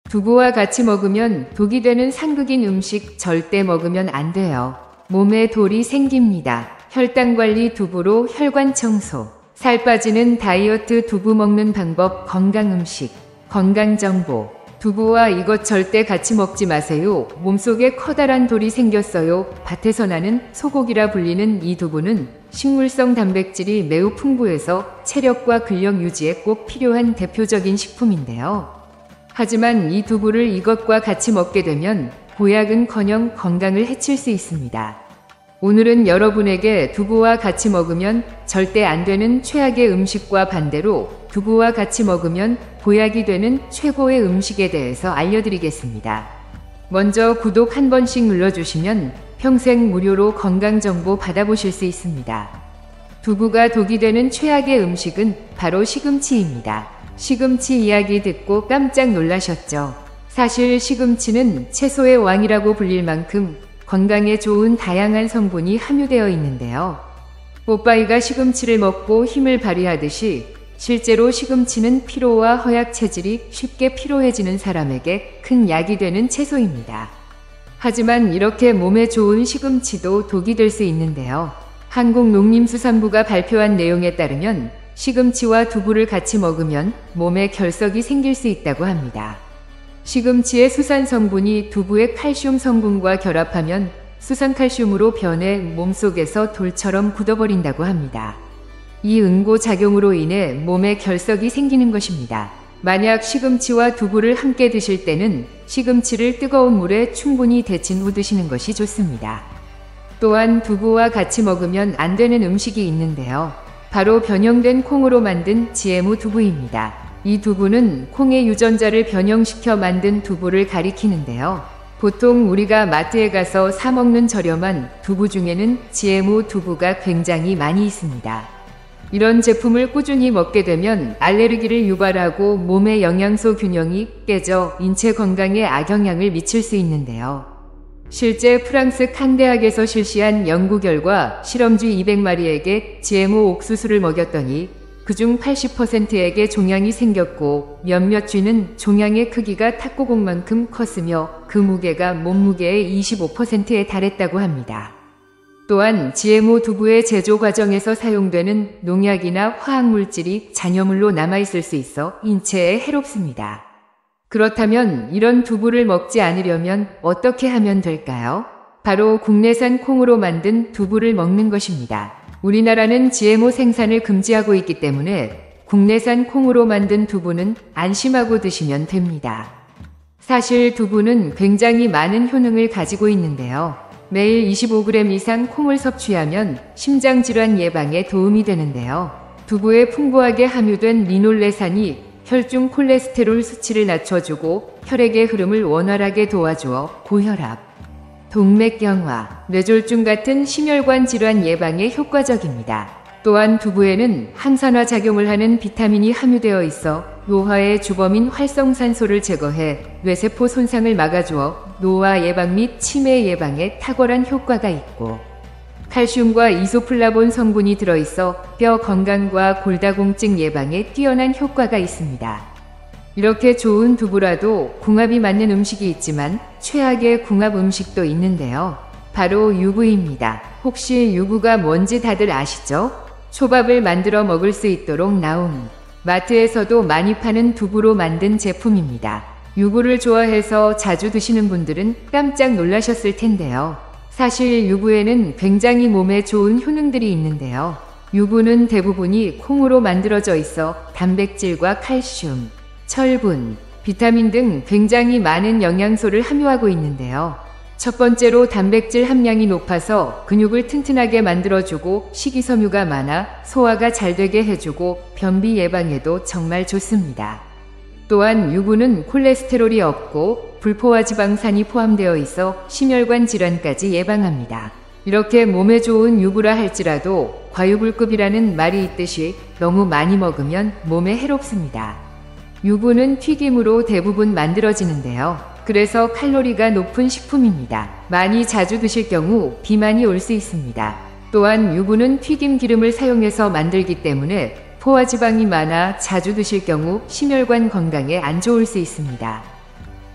두부와 같이 먹으면 독이 되는 상극인 음식 절대 먹으면 안 돼요. 몸에 돌이 생깁니다. 혈당 관리 두부로 혈관 청소. 살 빠지는 다이어트 두부 먹는 방법 건강 음식. 건강 정보. 두부와 이것 절대 같이 먹지 마세요. 몸속에 커다란 돌이 생겼어요. 밭에서 나는 소고기라 불리는 이 두부는 식물성 단백질이 매우 풍부해서 체력과 근력 유지에 꼭 필요한 대표적인 식품인데요. 하지만 이 두부를 이것과 같이 먹게 되면 보약은커녕 건강을 해칠 수 있습니다. 오늘은 여러분에게 두부와 같이 먹으면 절대 안 되는 최악의 음식과 반대로 두부와 같이 먹으면 보약이 되는 최고의 음식에 대해서 알려드리겠습니다. 먼저 구독 한 번씩 눌러주시면 평생 무료로 건강정보 받아보실 수 있습니다. 두부가 독이 되는 최악의 음식은 바로 시금치입니다. 시금치 이야기 듣고 깜짝 놀라셨죠? 사실 시금치는 채소의 왕이라고 불릴 만큼 건강에 좋은 다양한 성분이 함유되어 있는데요. 뽀빠이가 시금치를 먹고 힘을 발휘하듯이 실제로 시금치는 피로와 허약 체질이 쉽게 피로해지는 사람에게 큰 약이 되는 채소입니다. 하지만 이렇게 몸에 좋은 시금치도 독이 될 수 있는데요. 한국농림수산부가 발표한 내용에 따르면 시금치와 두부를 같이 먹으면 몸에 결석이 생길 수 있다고 합니다. 시금치의 수산 성분이 두부의 칼슘 성분과 결합하면 수산칼슘으로 변해 몸속에서 돌처럼 굳어버린다고 합니다. 이 응고작용으로 인해 몸에 결석이 생기는 것입니다. 만약 시금치와 두부를 함께 드실 때는 시금치를 뜨거운 물에 충분히 데친 후 드시는 것이 좋습니다. 또한 두부와 같이 먹으면 안 되는 음식이 있는데요. 바로 변형된 콩으로 만든 GMO 두부입니다. 이 두부는 콩의 유전자를 변형시켜 만든 두부를 가리키는데요. 보통 우리가 마트에 가서 사 먹는 저렴한 두부 중에는 GMO 두부가 굉장히 많이 있습니다. 이런 제품을 꾸준히 먹게 되면 알레르기를 유발하고 몸의 영양소 균형이 깨져 인체 건강에 악영향을 미칠 수 있는데요. 실제 프랑스 칸 대학에서 실시한 연구 결과 실험쥐 200마리에게 GMO 옥수수를 먹였더니 그중 80%에게 종양이 생겼고 몇몇 쥐는 종양의 크기가 탁구공만큼 컸으며 그 무게가 몸무게의 25%에 달했다고 합니다. 또한 GMO 두부의 제조 과정에서 사용되는 농약이나 화학물질이 잔여물로 남아있을 수 있어 인체에 해롭습니다. 그렇다면 이런 두부를 먹지 않으려면 어떻게 하면 될까요? 바로 국내산 콩으로 만든 두부를 먹는 것입니다. 우리나라는 GMO 생산을 금지하고 있기 때문에 국내산 콩으로 만든 두부는 안심하고 드시면 됩니다. 사실 두부는 굉장히 많은 효능을 가지고 있는데요. 매일 25g 이상 콩을 섭취하면 심장질환 예방에 도움이 되는데요. 두부에 풍부하게 함유된 리놀레산이 혈중 콜레스테롤 수치를 낮춰주고 혈액의 흐름을 원활하게 도와주어 고혈압, 동맥경화, 뇌졸중 같은 심혈관 질환 예방에 효과적입니다. 또한 두부에는 항산화 작용을 하는 비타민이 함유되어 있어 노화의 주범인 활성산소를 제거해 뇌세포 손상을 막아주어 노화 예방 및 치매 예방에 탁월한 효과가 있고 칼슘과 이소플라본 성분이 들어있어 뼈 건강과 골다공증 예방에 뛰어난 효과가 있습니다. 이렇게 좋은 두부라도 궁합이 맞는 음식이 있지만 최악의 궁합 음식도 있는데요. 바로 유부입니다. 혹시 유부가 뭔지 다들 아시죠? 초밥을 만들어 먹을 수 있도록 나온 마트에서도 많이 파는 두부로 만든 제품입니다. 유부를 좋아해서 자주 드시는 분들은 깜짝 놀라셨을 텐데요. 사실 유부에는 굉장히 몸에 좋은 효능들이 있는데요. 유부는 대부분이 콩으로 만들어져 있어 단백질과 칼슘, 철분, 비타민 등 굉장히 많은 영양소를 함유하고 있는데요. 첫 번째로 단백질 함량이 높아서 근육을 튼튼하게 만들어주고 식이섬유가 많아 소화가 잘 되게 해주고 변비 예방에도 정말 좋습니다. 또한 유부는 콜레스테롤이 없고 불포화 지방산이 포함되어 있어 심혈관 질환까지 예방합니다. 이렇게 몸에 좋은 유부라 할지라도 과유불급이라는 말이 있듯이 너무 많이 먹으면 몸에 해롭습니다. 유부는 튀김으로 대부분 만들어지는데요. 그래서 칼로리가 높은 식품입니다. 많이 자주 드실 경우 비만이 올 수 있습니다. 또한 유부는 튀김 기름을 사용해서 만들기 때문에 포화지방이 많아 자주 드실 경우 심혈관 건강에 안 좋을 수 있습니다.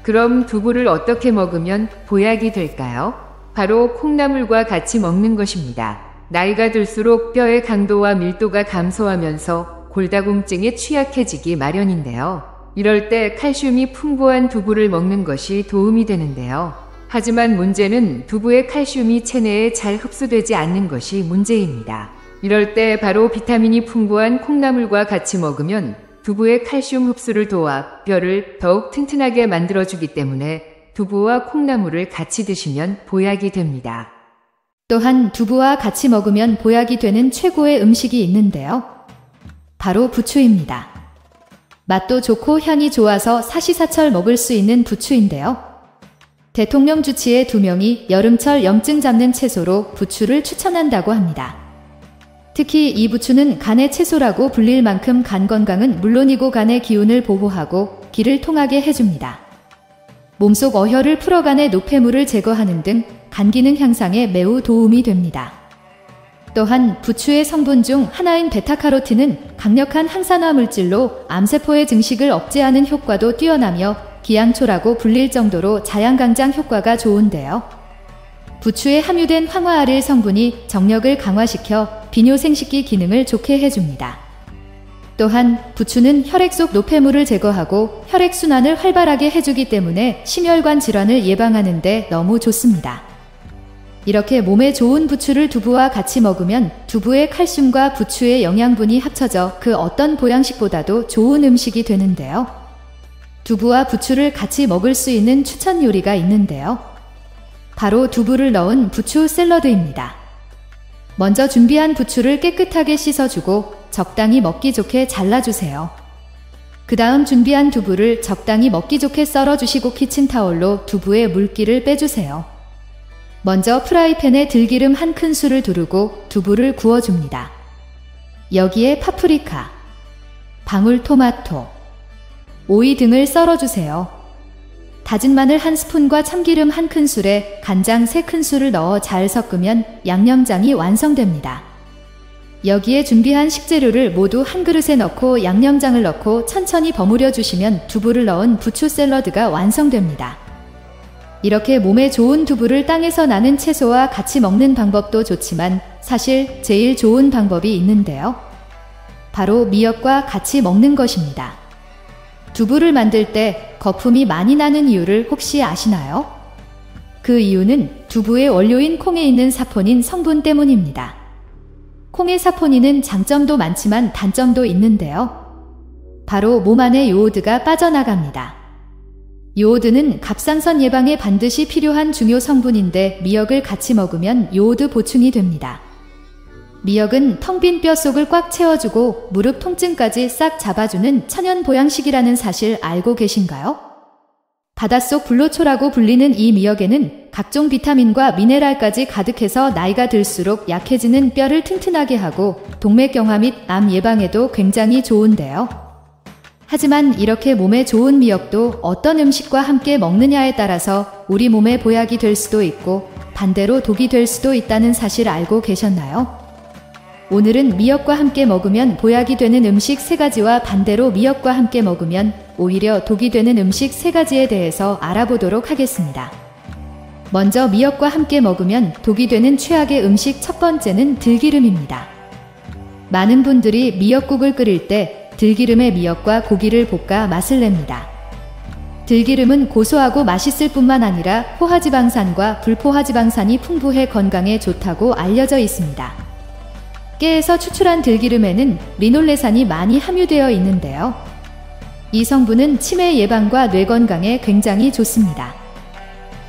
그럼 두부를 어떻게 먹으면 보약이 될까요? 바로 콩나물과 같이 먹는 것입니다. 나이가 들수록 뼈의 강도와 밀도가 감소하면서 골다공증에 취약해지기 마련인데요. 이럴 때 칼슘이 풍부한 두부를 먹는 것이 도움이 되는데요. 하지만 문제는 두부의 칼슘이 체내에 잘 흡수되지 않는 것이 문제입니다. 이럴 때 바로 비타민이 풍부한 콩나물과 같이 먹으면 두부의 칼슘 흡수를 도와 뼈를 더욱 튼튼하게 만들어주기 때문에 두부와 콩나물을 같이 드시면 보약이 됩니다. 또한 두부와 같이 먹으면 보약이 되는 최고의 음식이 있는데요. 바로 부추입니다. 맛도 좋고 향이 좋아서 사시사철 먹을 수 있는 부추인데요. 대통령 주치의 2명이 여름철 염증 잡는 채소로 부추를 추천한다고 합니다. 특히 이 부추는 간의 채소라고 불릴 만큼 간 건강은 물론이고 간의 기운을 보호하고 기를 통하게 해줍니다. 몸속 어혈을 풀어 간의 노폐물을 제거하는 등 간 기능 향상에 매우 도움이 됩니다. 또한 부추의 성분 중 하나인 베타카로틴은 강력한 항산화 물질로 암세포의 증식을 억제하는 효과도 뛰어나며 기양초라고 불릴 정도로 자양강장 효과가 좋은데요. 부추에 함유된 황화아릴 성분이 정력을 강화시켜 비뇨 생식기 기능을 좋게 해줍니다. 또한 부추는 혈액 속 노폐물을 제거하고 혈액순환을 활발하게 해주기 때문에 심혈관 질환을 예방하는 데 너무 좋습니다. 이렇게 몸에 좋은 부추를 두부와 같이 먹으면 두부의 칼슘과 부추의 영양분이 합쳐져 그 어떤 보양식보다도 좋은 음식이 되는데요. 두부와 부추를 같이 먹을 수 있는 추천 요리가 있는데요. 바로 두부를 넣은 부추 샐러드입니다. 먼저 준비한 부추를 깨끗하게 씻어주고 적당히 먹기 좋게 잘라주세요. 그 다음 준비한 두부를 적당히 먹기 좋게 썰어주시고 키친타올로 두부의 물기를 빼주세요. 먼저 프라이팬에 들기름 1큰술을 두르고 두부를 구워줍니다. 여기에 파프리카, 방울토마토, 오이 등을 썰어주세요. 다진 마늘 1스푼과 참기름 1큰술에 간장 3큰술을 넣어 잘 섞으면 양념장이 완성됩니다. 여기에 준비한 식재료를 모두 한 그릇에 넣고 양념장을 넣고 천천히 버무려 주시면 두부를 넣은 부추 샐러드가 완성됩니다. 이렇게 몸에 좋은 두부를 땅에서 나는 채소와 같이 먹는 방법도 좋지만 사실 제일 좋은 방법이 있는데요. 바로 미역과 같이 먹는 것입니다. 두부를 만들 때 거품이 많이 나는 이유를 혹시 아시나요? 그 이유는 두부의 원료인 콩에 있는 사포닌 성분 때문입니다. 콩의 사포닌은 장점도 많지만 단점도 있는데요. 바로 몸 안에 요오드가 빠져나갑니다. 요오드는 갑상선 예방에 반드시 필요한 중요 성분인데 미역을 같이 먹으면 요오드 보충이 됩니다. 미역은 텅 빈 뼈 속을 꽉 채워주고 무릎 통증까지 싹 잡아주는 천연 보양식이라는 사실 알고 계신가요? 바닷속 불로초라고 불리는 이 미역에는 각종 비타민과 미네랄까지 가득해서 나이가 들수록 약해지는 뼈를 튼튼하게 하고 동맥경화 및 암 예방에도 굉장히 좋은데요. 하지만 이렇게 몸에 좋은 미역도 어떤 음식과 함께 먹느냐에 따라서 우리 몸에 보약이 될 수도 있고 반대로 독이 될 수도 있다는 사실 알고 계셨나요? 오늘은 미역과 함께 먹으면 보약이 되는 음식 3가지와 반대로 미역과 함께 먹으면 오히려 독이 되는 음식 3가지에 대해서 알아보도록 하겠습니다. 먼저 미역과 함께 먹으면 독이 되는 최악의 음식 첫 번째는 들기름입니다. 많은 분들이 미역국을 끓일 때 들기름에 미역과 고기를 볶아 맛을 냅니다. 들기름은 고소하고 맛있을 뿐만 아니라 포화지방산과 불포화지방산이 풍부해 건강에 좋다고 알려져 있습니다. 깨에서 추출한 들기름에는 리놀레산이 많이 함유되어 있는데요. 이 성분은 치매 예방과 뇌 건강에 굉장히 좋습니다.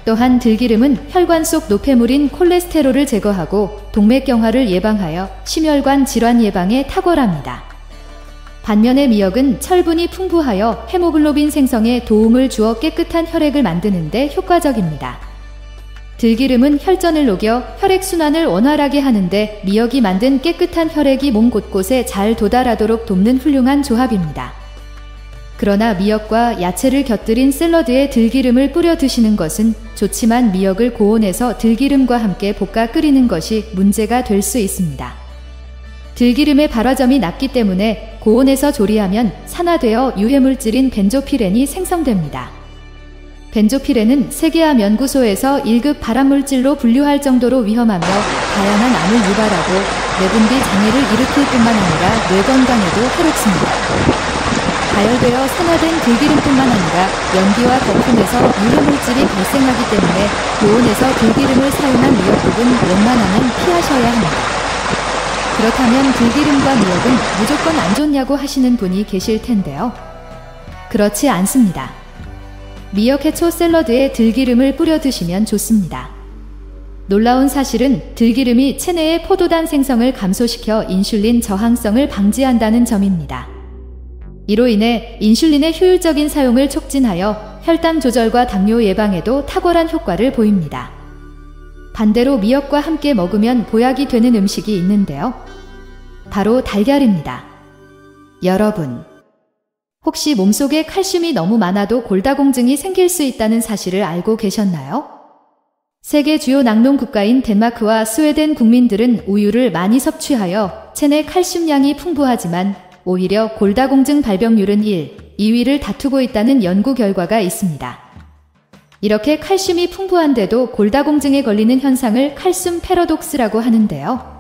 또한 들기름은 혈관 속 노폐물인 콜레스테롤을 제거하고 동맥경화를 예방하여 심혈관 질환 예방에 탁월합니다. 반면에 미역은 철분이 풍부하여 헤모글로빈 생성에 도움을 주어 깨끗한 혈액을 만드는 데 효과적입니다. 들기름은 혈전을 녹여 혈액순환을 원활하게 하는데 미역이 만든 깨끗한 혈액이 몸 곳곳에 잘 도달하도록 돕는 훌륭한 조합입니다. 그러나 미역과 야채를 곁들인 샐러드에 들기름을 뿌려 드시는 것은 좋지만 미역을 고온에서 들기름과 함께 볶아 끓이는 것이 문제가 될 수 있습니다. 들기름의 발화점이 낮기 때문에 고온에서 조리하면 산화되어 유해물질인 벤조피렌이 생성됩니다. 벤조피렌은 세계암 연구소에서 1급 발암물질로 분류할 정도로 위험하며 다양한 암을 유발하고 내분비 장애를 일으킬 뿐만 아니라 뇌 건강에도 해롭습니다. 가열되어 산화된 들기름뿐만 아니라 연기와 거품에서 유해물질이 발생하기 때문에 고온에서 들기름을 사용한 미역국은 웬만하면 피하셔야 합니다. 그렇다면 들기름과 미역은 무조건 안 좋냐고 하시는 분이 계실 텐데요. 그렇지 않습니다. 미역 해초 샐러드에 들기름을 뿌려 드시면 좋습니다. 놀라운 사실은 들기름이 체내의 포도당 생성을 감소시켜 인슐린 저항성을 방지한다는 점입니다. 이로 인해 인슐린의 효율적인 사용을 촉진하여 혈당 조절과 당뇨 예방에도 탁월한 효과를 보입니다. 반대로 미역과 함께 먹으면 보약이 되는 음식이 있는데요. 바로 달걀입니다. 여러분, 혹시 몸속에 칼슘이 너무 많아도 골다공증이 생길 수 있다는 사실을 알고 계셨나요? 세계 주요 낙농 국가인 덴마크와 스웨덴 국민들은 우유를 많이 섭취하여 체내 칼슘량이 풍부하지만 오히려 골다공증 발병률은 1, 2위를 다투고 있다는 연구 결과가 있습니다. 이렇게 칼슘이 풍부한데도 골다공증에 걸리는 현상을 칼슘 패러독스라고 하는데요.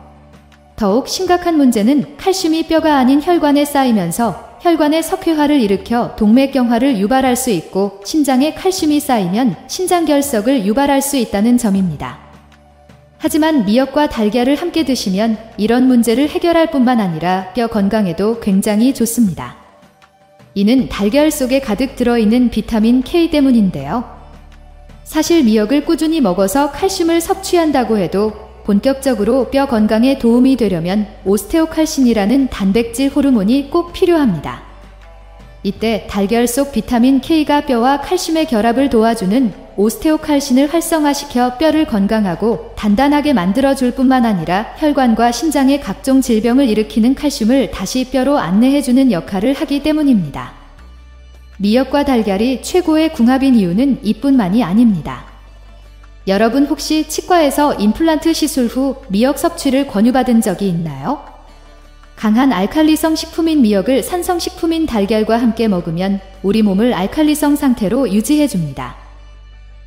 더욱 심각한 문제는 칼슘이 뼈가 아닌 혈관에 쌓이면서 혈관의 석회화를 일으켜 동맥경화를 유발할 수 있고 심장에 칼슘이 쌓이면 신장결석을 유발할 수 있다는 점입니다. 하지만 미역과 달걀을 함께 드시면 이런 문제를 해결할 뿐만 아니라 뼈 건강에도 굉장히 좋습니다. 이는 달걀 속에 가득 들어있는 비타민 K 때문인데요. 사실 미역을 꾸준히 먹어서 칼슘을 섭취한다고 해도 본격적으로 뼈 건강에 도움이 되려면 오스테오칼신이라는 단백질 호르몬이 꼭 필요합니다. 이때 달걀 속 비타민 K가 뼈와 칼슘의 결합을 도와주는 오스테오칼신을 활성화시켜 뼈를 건강하고 단단하게 만들어줄 뿐만 아니라 혈관과 심장의 각종 질병을 일으키는 칼슘을 다시 뼈로 안내해주는 역할을 하기 때문입니다. 미역과 달걀이 최고의 궁합인 이유는 이뿐만이 아닙니다. 여러분 혹시 치과에서 임플란트 시술 후 미역 섭취를 권유받은 적이 있나요? 강한 알칼리성 식품인 미역을 산성식품인 달걀과 함께 먹으면 우리 몸을 알칼리성 상태로 유지해줍니다.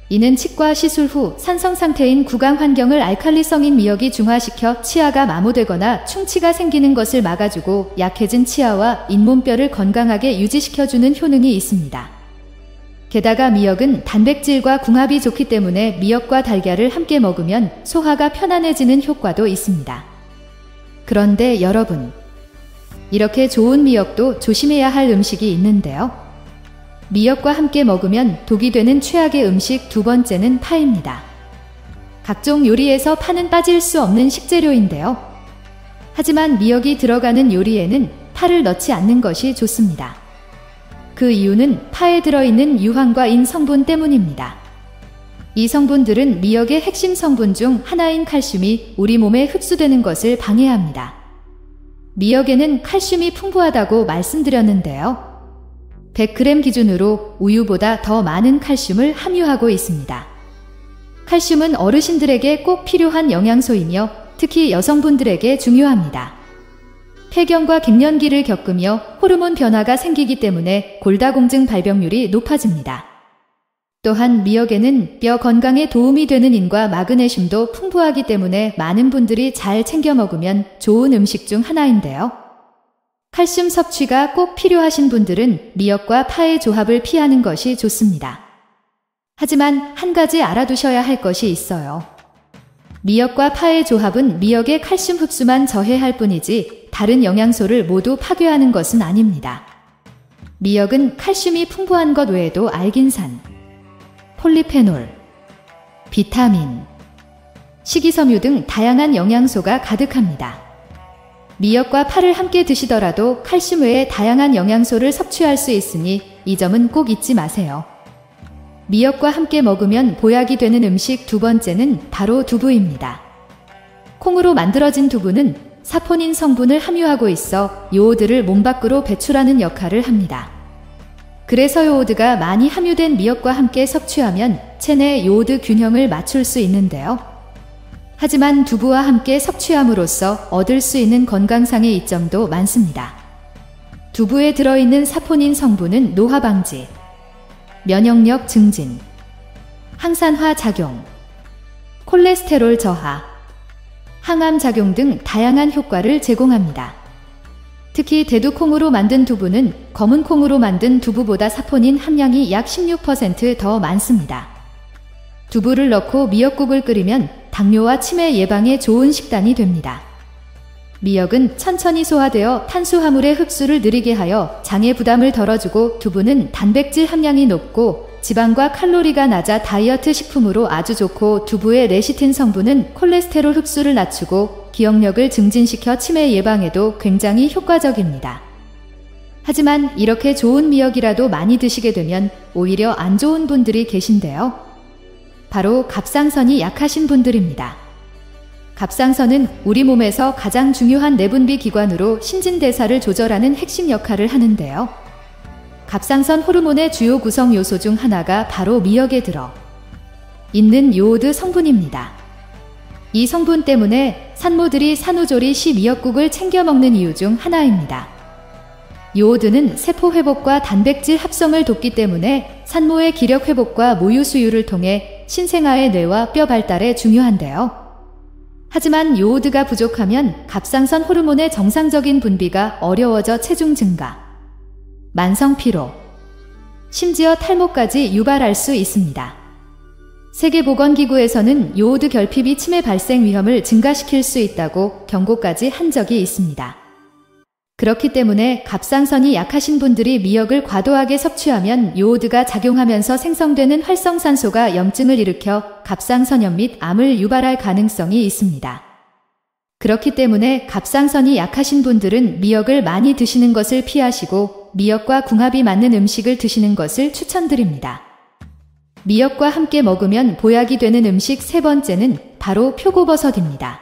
이는 치과 시술 후 산성 상태인 구강 환경을 알칼리성인 미역이 중화시켜 치아가 마모되거나 충치가 생기는 것을 막아주고 약해진 치아와 잇몸뼈를 건강하게 유지시켜주는 효능이 있습니다. 게다가 미역은 단백질과 궁합이 좋기 때문에 미역과 달걀을 함께 먹으면 소화가 편안해지는 효과도 있습니다. 그런데 여러분, 이렇게 좋은 미역도 조심해야 할 음식이 있는데요. 미역과 함께 먹으면 독이 되는 최악의 음식 두 번째는 파입니다. 각종 요리에서 파는 빠질 수 없는 식재료인데요. 하지만 미역이 들어가는 요리에는 파를 넣지 않는 것이 좋습니다. 그 이유는 파에 들어있는 유황과 인 성분 때문입니다. 이 성분들은 미역의 핵심 성분 중 하나인 칼슘이 우리 몸에 흡수되는 것을 방해합니다. 미역에는 칼슘이 풍부하다고 말씀드렸는데요. 100g 기준으로 우유보다 더 많은 칼슘을 함유하고 있습니다. 칼슘은 어르신들에게 꼭 필요한 영양소이며 특히 여성분들에게 중요합니다. 폐경과 갱년기를 겪으며 호르몬 변화가 생기기 때문에 골다공증 발병률이 높아집니다. 또한 미역에는 뼈 건강에 도움이 되는 인과 마그네슘도 풍부하기 때문에 많은 분들이 잘 챙겨 먹으면 좋은 음식 중 하나인데요. 칼슘 섭취가 꼭 필요하신 분들은 미역과 파의 조합을 피하는 것이 좋습니다. 하지만 한 가지 알아두셔야 할 것이 있어요. 미역과 파의 조합은 미역의 칼슘 흡수만 저해할 뿐이지 다른 영양소를 모두 파괴하는 것은 아닙니다. 미역은 칼슘이 풍부한 것 외에도 알긴산, 폴리페놀, 비타민, 식이섬유 등 다양한 영양소가 가득합니다. 미역과 파를 함께 드시더라도 칼슘 외에 다양한 영양소를 섭취할 수 있으니 이 점은 꼭 잊지 마세요. 미역과 함께 먹으면 보약이 되는 음식 두 번째는 바로 두부입니다. 콩으로 만들어진 두부는 사포닌 성분을 함유하고 있어 요오드를 몸 밖으로 배출하는 역할을 합니다. 그래서 요오드가 많이 함유된 미역과 함께 섭취하면 체내 요오드 균형을 맞출 수 있는데요. 하지만 두부와 함께 섭취함으로써 얻을 수 있는 건강상의 이점도 많습니다. 두부에 들어있는 사포닌 성분은 노화 방지, 면역력 증진, 항산화 작용, 콜레스테롤 저하, 항암 작용 등 다양한 효과를 제공합니다. 특히 대두콩으로 만든 두부는 검은 콩으로 만든 두부보다 사포닌 함량이 약 16% 더 많습니다. 두부를 넣고 미역국을 끓이면 당뇨와 치매 예방에 좋은 식단이 됩니다. 미역은 천천히 소화되어 탄수화물의 흡수를 느리게 하여 장의 부담을 덜어주고 두부는 단백질 함량이 높고 지방과 칼로리가 낮아 다이어트 식품으로 아주 좋고 두부의 레시틴 성분은 콜레스테롤 흡수를 낮추고 기억력을 증진시켜 치매 예방에도 굉장히 효과적입니다. 하지만 이렇게 좋은 미역이라도 많이 드시게 되면 오히려 안 좋은 분들이 계신데요. 바로 갑상선이 약하신 분들입니다. 갑상선은 우리 몸에서 가장 중요한 내분비 기관으로 신진대사를 조절하는 핵심 역할을 하는데요. 갑상선 호르몬의 주요 구성 요소 중 하나가 바로 미역에 들어 있는 요오드 성분입니다. 이 성분 때문에 산모들이 산후조리 시 미역국을 챙겨 먹는 이유 중 하나입니다. 요오드는 세포 회복과 단백질 합성을 돕기 때문에 산모의 기력 회복과 모유 수유를 통해 신생아의 뇌와 뼈 발달에 중요한데요. 하지만 요오드가 부족하면 갑상선 호르몬의 정상적인 분비가 어려워져 체중 증가, 만성 피로, 심지어 탈모까지 유발할 수 있습니다. 세계보건기구에서는 요오드 결핍이 치매 발생 위험을 증가시킬 수 있다고 경고까지 한 적이 있습니다. 그렇기 때문에 갑상선이 약하신 분들이 미역을 과도하게 섭취하면 요오드가 작용하면서 생성되는 활성산소가 염증을 일으켜 갑상선염 및 암을 유발할 가능성이 있습니다. 그렇기 때문에 갑상선이 약하신 분들은 미역을 많이 드시는 것을 피하시고 미역과 궁합이 맞는 음식을 드시는 것을 추천드립니다. 미역과 함께 먹으면 보약이 되는 음식 세 번째는 바로 표고버섯입니다.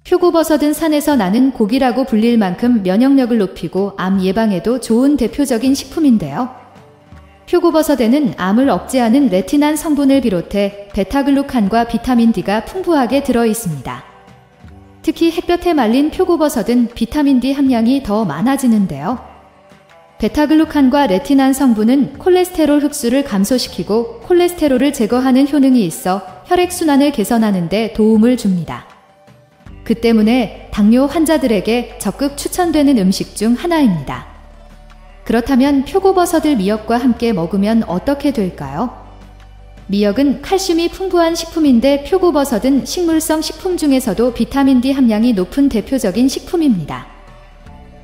표고버섯은 산에서 나는 고기라고 불릴 만큼 면역력을 높이고 암 예방에도 좋은 대표적인 식품인데요. 표고버섯에는 암을 억제하는 레티난 성분을 비롯해 베타글루칸과 비타민 D가 풍부하게 들어 있습니다. 특히 햇볕에 말린 표고버섯은 비타민 D 함량이 더 많아지는데요. 베타글루칸과 레티난 성분은 콜레스테롤 흡수를 감소시키고 콜레스테롤을 제거하는 효능이 있어 혈액순환을 개선하는 데 도움을 줍니다. 그 때문에 당뇨 환자들에게 적극 추천되는 음식 중 하나입니다. 그렇다면 표고버섯을 미역과 함께 먹으면 어떻게 될까요? 미역은 칼슘이 풍부한 식품인데 표고버섯은 식물성 식품 중에서도 비타민 D 함량이 높은 대표적인 식품입니다.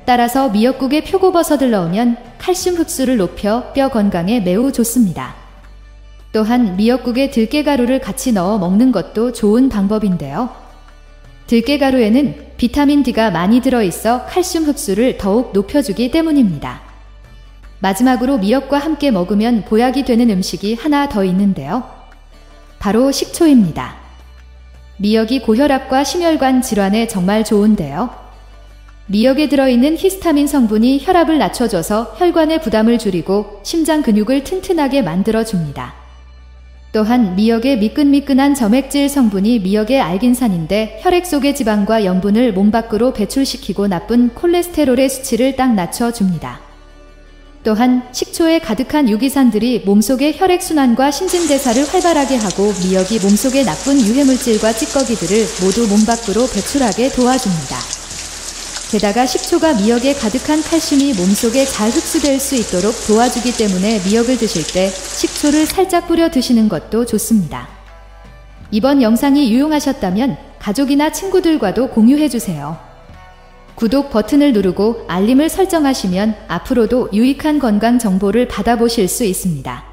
따라서 미역국에 표고버섯을 넣으면 칼슘 흡수를 높여 뼈 건강에 매우 좋습니다. 또한 미역국에 들깨가루를 같이 넣어 먹는 것도 좋은 방법인데요. 들깨가루에는 비타민 D가 많이 들어있어 칼슘 흡수를 더욱 높여주기 때문입니다. 마지막으로 미역과 함께 먹으면 보약이 되는 음식이 하나 더 있는데요. 바로 식초입니다. 미역이 고혈압과 심혈관 질환에 정말 좋은데요. 미역에 들어있는 히스타민 성분이 혈압을 낮춰줘서 혈관의 부담을 줄이고 심장 근육을 튼튼하게 만들어줍니다. 또한 미역의 미끈미끈한 점액질 성분이 미역의 알긴산인데 혈액 속의 지방과 염분을 몸 밖으로 배출시키고 나쁜 콜레스테롤의 수치를 딱 낮춰줍니다. 또한 식초에 가득한 유기산들이 몸속의 혈액순환과 신진대사를 활발하게 하고 미역이 몸속의 나쁜 유해물질과 찌꺼기들을 모두 몸 밖으로 배출하게 도와줍니다. 게다가 식초가 미역에 가득한 칼슘이 몸속에 잘 흡수될 수 있도록 도와주기 때문에 미역을 드실 때 식초를 살짝 뿌려 드시는 것도 좋습니다. 이번 영상이 유용하셨다면 가족이나 친구들과도 공유해주세요. 구독 버튼을 누르고 알림을 설정하시면 앞으로도 유익한 건강 정보를 받아보실 수 있습니다.